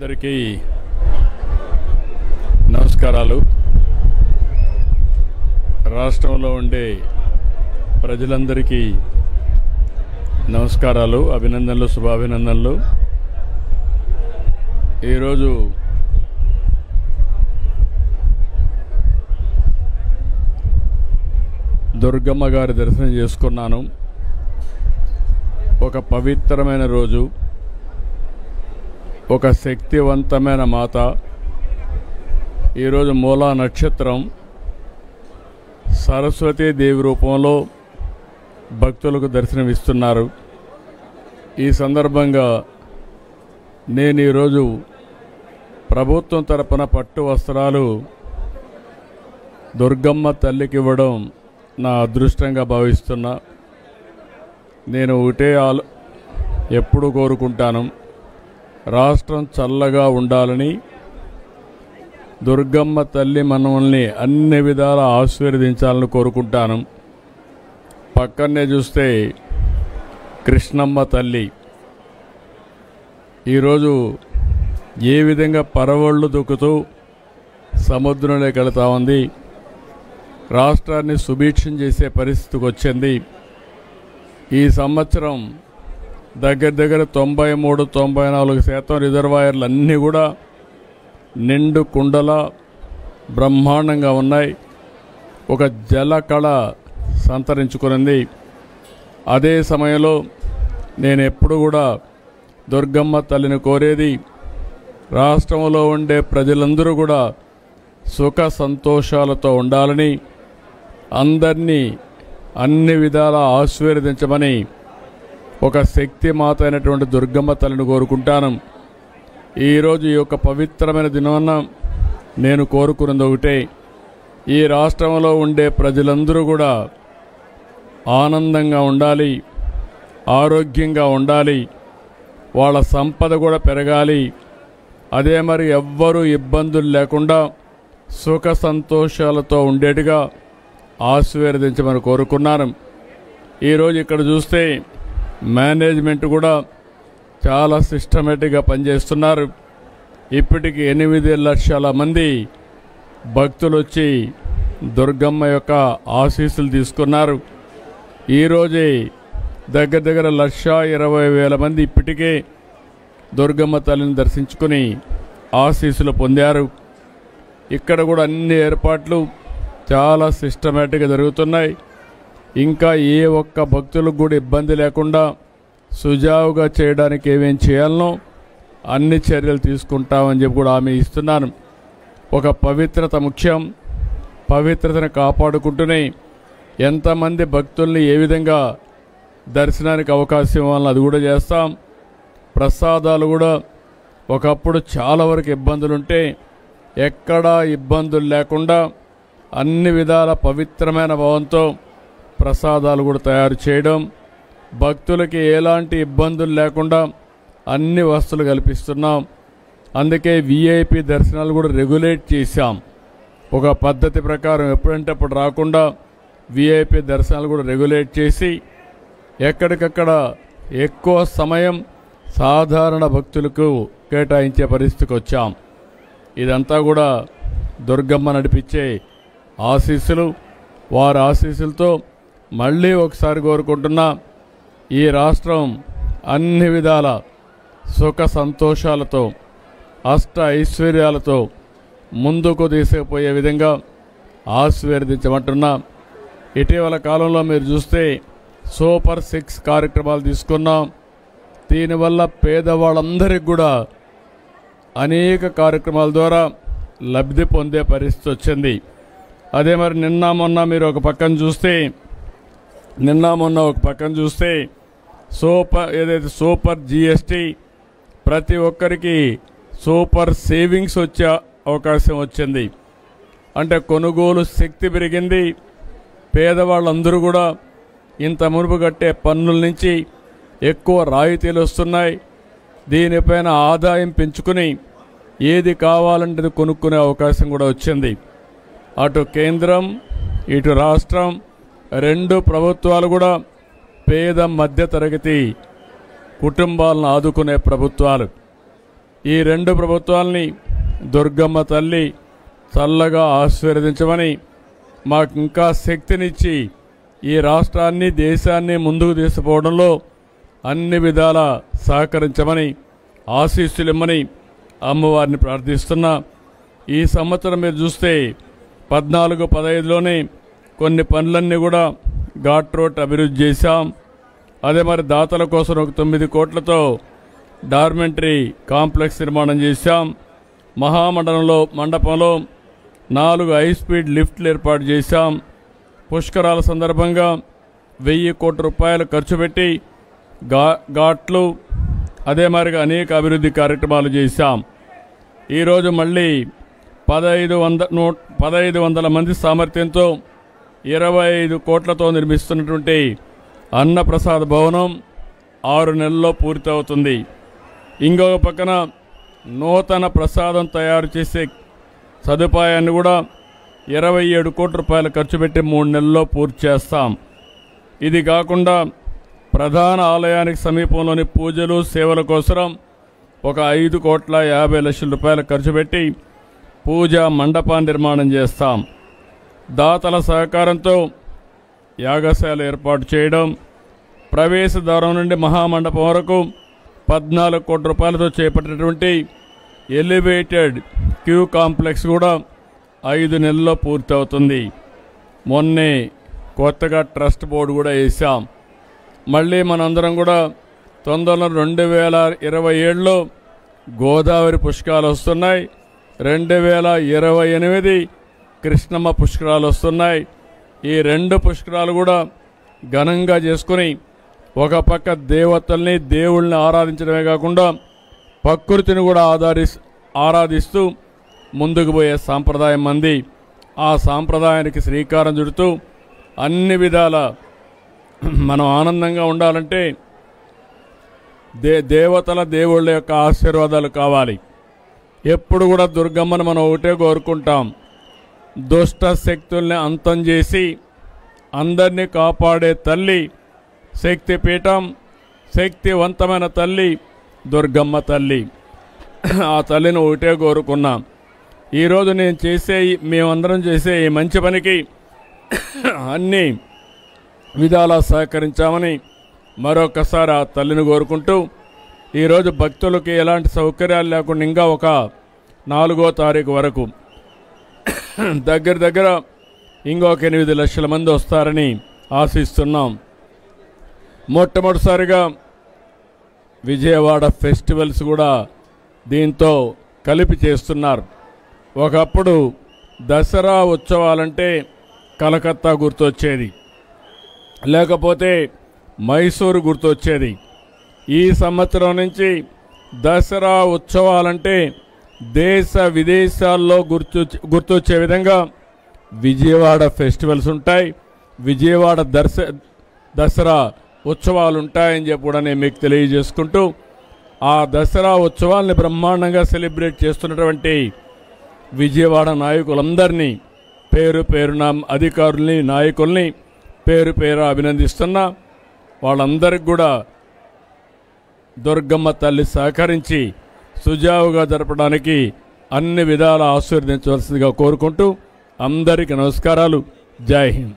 అందరికీ నమస్కారాలు. రాష్ట్రంలో ఉండే ప్రజలందరికీ నమస్కారాలు, అభినందనలు, శుభాభినందనలు. ఈరోజు దుర్గమ్మ గారి దర్శనం చేసుకున్నాను. ఒక పవిత్రమైన రోజు, ఒక శక్తివంతమైన మాత. ఈరోజు మూలా నక్షత్రం. సరస్వతీదేవి రూపంలో భక్తులకు దర్శనమిస్తున్నారు. ఈ సందర్భంగా నేను ఈరోజు ప్రభుత్వం తరపున పట్టు వస్త్రాలు దుర్గమ్మ తల్లికి ఇవ్వడం నా అదృష్టంగా భావిస్తున్నా. నేను ఒకటే ఎప్పుడు కోరుకుంటాను, రాష్ట్రం చల్లగా ఉండాలని, దుర్గమ్మ తల్లి మనల్ని అన్ని విధాల ఆశీర్వదించాలని కోరుకుంటాను. పక్కనే చూస్తే కృష్ణమ్మ తల్లి ఈరోజు ఏ విధంగా పరవళ్ళు దొక్కుతూ సముద్రంలోకి వెళుతూ ఉంది. రాష్ట్రాన్ని సుభిక్షం చేసే పరిస్థితికి వచ్చింది. ఈ సంవత్సరం దగ్గర 93-94% రిజర్వాయర్లు అన్నీ కూడా నిండు కుండల బ్రహ్మాండంగా ఉన్నాయి. ఒక జలకళ సంతరించుకునింది. అదే సమయంలో నేను ఎప్పుడు కూడా దుర్గమ్మ తల్లిని కోరేది, రాష్ట్రంలో ఉండే ప్రజలందరూ కూడా సుఖ సంతోషాలతో ఉండాలని, అందరినీ అన్ని విధాల ఆశీర్వదించమని ఒక శక్తి మాత అయినటువంటి దుర్గమ్మ తల్లిని కోరుకుంటాను. ఈరోజు ఈ యొక్క పవిత్రమైన దినాన నేను కోరుకున్నది ఒకటే, ఈ రాష్ట్రంలో ఉండే ప్రజలందరూ కూడా ఆనందంగా ఉండాలి, ఆరోగ్యంగా ఉండాలి, వాళ్ళ సంపద కూడా పెరగాలి. అదే మరి ఎవ్వరూ ఇబ్బందులు లేకుండా సుఖ సంతోషాలతో ఉండేట్టుగా ఆశీర్వదించమని కోరుకున్నాను. ఈరోజు ఇక్కడ చూస్తే మేనేజ్మెంట్ కూడా చాలా సిస్టమేటిక్గా పనిచేస్తున్నారు. ఇప్పటికి 8 లక్షల మంది భక్తులు వచ్చి దుర్గమ్మ యొక్క ఆశీస్సులు తీసుకున్నారు. ఈరోజే దగ్గర 1,20,000 మంది ఇప్పటికే దుర్గమ్మ తల్లిని దర్శించుకుని ఆశీస్సులు పొందారు. ఇక్కడ కూడా అన్ని ఏర్పాట్లు చాలా సిస్టమేటిక్గా జరుగుతున్నాయి. ఇంకా ఏ ఒక్క భక్తులకు కూడా ఇబ్బంది లేకుండా సుజావుగా చేయడానికి ఏమేం చేయాలనో అన్ని చర్యలు తీసుకుంటామని చెప్పి కూడా హామీ ఇస్తున్నాను. ఒక పవిత్రత ముఖ్యం. పవిత్రతను కాపాడుకుంటూనే ఎంతమంది భక్తుల్ని ఏ విధంగా దర్శనానికి అవకాశం ఇవ్వాలని అది కూడా చేస్తాం. ప్రసాదాలు కూడా ఒకప్పుడు చాలా వరకు ఇబ్బందులుంటే ఎక్కడా ఇబ్బందులు లేకుండా అన్ని విధాల పవిత్రమైన భావంతో ప్రసాదాలు కూడా తయారు చేయడం, భక్తులకి ఎలాంటి ఇబ్బందులు లేకుండా అన్ని వసతులు కల్పిస్తున్నాం. అందుకే విఐపి దర్శనాలు కూడా రెగ్యులేట్ చేశాం. ఒక పద్ధతి ప్రకారం ఎప్పుడంటే అప్పుడు రాకుండా విఐపి దర్శనాలు కూడా రెగ్యులేట్ చేసి ఎక్కడికక్కడ ఎక్కువ సమయం సాధారణ భక్తులకు కేటాయించే పరిస్థితికి వచ్చాం. ఇదంతా కూడా దుర్గమ్మ నడిపించే ఆశీస్సులు. వారి ఆశీస్సులతో మళ్ళీ ఒకసారి కోరుకుంటున్నా, ఈ రాష్ట్రం అన్ని విధాల సుఖ సంతోషాలతో అష్ట ఐశ్వర్యాలతో ముందుకు తీసుకుపోయే విధంగా ఆశీర్వదించమంటున్నా. ఇటీవల కాలంలో మీరు చూస్తే సూపర్ 6 కార్యక్రమాలు తీసుకున్నాం. దీనివల్ల పేదవాళ్ళందరికీ కూడా అనేక కార్యక్రమాల ద్వారా లబ్ధి పొందే పరిస్థితి వచ్చింది. అదే మరి నిన్న మొన్న ఒక పక్కన చూస్తే సూపర్ జిఎస్టీ, ప్రతి ఒక్కరికి సూపర్ సేవింగ్స్ వచ్చే అవకాశం వచ్చింది. అంటే కొనుగోలు శక్తి పెరిగింది. పేదవాళ్ళందరూ కూడా ఇంత మునుపు కట్టే పన్నుల నుంచి ఎక్కువ రాయితీలు వస్తున్నాయి. దీనిపైన ఆదాయం పెంచుకుని ఏది కావాలంటే కొనుక్కునే అవకాశం కూడా వచ్చింది. అటు కేంద్రం ఇటు రాష్ట్రం 2 ప్రభుత్వాలు కూడా పేద మధ్యతరగతి కుటుంబాలను ఆదుకునే ప్రభుత్వాలు. ఈ రెండు ప్రభుత్వాల్ని దుర్గమ్మ తల్లి చల్లగా ఆశీర్వదించమని, మాకు ఇంకా శక్తినిచ్చి ఈ రాష్ట్రాన్ని దేశాన్ని ముందుకు తీసుకుపోవడంలో అన్ని విధాల సహకరించమని, ఆశీస్సులిమ్మని అమ్మవారిని ప్రార్థిస్తున్నా. ఈ సంవత్సరం మీరు చూస్తే 14-15లోనే కొన్ని పనులన్నీ కూడా ఘాట్ రోడ్ అభివృద్ధి చేశాం. అదే మరి దాతల కోసం ఒక 9 కోట్లతో డార్మెంటరీ కాంప్లెక్స్ నిర్మాణం చేశాం. మండపంలో 4 హైస్పీడ్ లిఫ్ట్లు ఏర్పాటు చేశాం. పుష్కరాల సందర్భంగా 1000 కోట్ల రూపాయలు ఖర్చు పెట్టి ఘాట్లు అదే మరిగా అనేక అభివృద్ధి కార్యక్రమాలు చేశాం. ఈరోజు మళ్ళీ 1500 మంది సామర్థ్యంతో 25 కోట్లతో నిర్మిస్తున్నటువంటి అన్నప్రసాద భవనం 6 నెలల్లో పూర్తవుతుంది. ఇంకొక పక్కన నూతన ప్రసాదం తయారు చేసే సదుపాయాన్ని కూడా 27 కోట్ల రూపాయలు ఖర్చు పెట్టి 3 నెలల్లో పూర్తి చేస్తాం. ఇది కాకుండా ప్రధాన ఆలయానికి సమీపంలోని పూజలు సేవల కోసం ఒక 5,50,00,000 రూపాయలు ఖర్చు పెట్టి పూజా మండపాన్ని నిర్మాణం చేస్తాం. దాతల సహకారంతో యాగశాల ఏర్పాటు చేయడం, ప్రవేశ ద్వారం నుండి మహామండపం వరకు 14 కోట్ల రూపాయలతో చేపట్టినటువంటి ఎలివేటెడ్ క్యూ కాంప్లెక్స్ కూడా 5 నెలల్లో పూర్తవుతుంది. మొన్నే కొత్తగా ట్రస్ట్ బోర్డు కూడా వేసాం. మళ్ళీ మనందరం కూడా తొందరలో 2027లో గోదావరి పుష్కరాలు వస్తున్నాయి. 2028 కృష్ణమ్మ పుష్కరాలు వస్తున్నాయి. ఈ 2 పుష్కరాలు కూడా ఘనంగా చేసుకుని ఒక పక్క దేవతల్ని దేవుళ్ళని ఆరాధించడమే కాకుండా ప్రకృతిని కూడా ఆరాధిస్తూ ముందుకు పోయే సాంప్రదాయం మంది. ఆ సాంప్రదాయానికి శ్రీకారం చుడుతూ అన్ని విధాల మనం ఆనందంగా ఉండాలంటే దేవతల దేవుళ్ళ యొక్క ఆశీర్వాదాలు కావాలి. ఎప్పుడు కూడా దుర్గమ్మను మనం ఒకటే కోరుకుంటాం, దుష్ట శక్తుల్ని అంతం చేసి అందరినీ కాపాడే తల్లి శక్తిపీఠం, శక్తివంతమైన తల్లి దుర్గమ్మ తల్లి. ఆ తల్లిని ఒకటే కోరుకున్నాం. ఈరోజు మేమందరం చేసే ఈ మంచి పనికి అన్ని విధాలా సహకరించామని మరొకసారి ఆ తల్లిని కోరుకుంటూ, ఈరోజు భక్తులకి ఎలాంటి సౌకర్యాలు లేకుండా ఇంకా ఒక 4వ తారీఖు వరకు దగ్గర ఇంకొక 8 లక్షల మంది వస్తారని ఆశిస్తున్నాం. మొట్టమొదటిసారిగా విజయవాడ ఫెస్టివల్స్ కూడా దీంతో కలిపి చేస్తున్నారు. ఒకప్పుడు దసరా ఉత్సవాలంటే కలకత్తా గుర్తొచ్చేది, లేకపోతే మైసూరు గుర్తొచ్చేది. ఈ సంవత్సరం నుంచి దసరా ఉత్సవాలంటే దేశ విదేశాల్లో గుర్తొచ్చే విధంగా విజయవాడ ఫెస్టివల్స్ ఉంటాయి, విజయవాడ దసరా ఉత్సవాలు ఉంటాయని చెప్పి కూడా నేను మీకు తెలియజేసుకుంటూ, ఆ దసరా ఉత్సవాల్ని బ్రహ్మాండంగా సెలబ్రేట్ చేస్తున్నటువంటి విజయవాడ నాయకులందరినీ పేరు పేరున అధికారుల్ని నాయకుల్ని పేరు అభినందిస్తున్నా. వాళ్ళందరికీ కూడా దుర్గమ్మ తల్లి సహకరించి సుజావుగా జరపడానికి అన్ని విధాలా ఆశీర్వదించవలసిందిగా కోరుకుంటూ అందరికీ నమస్కారాలు. జై హింద్.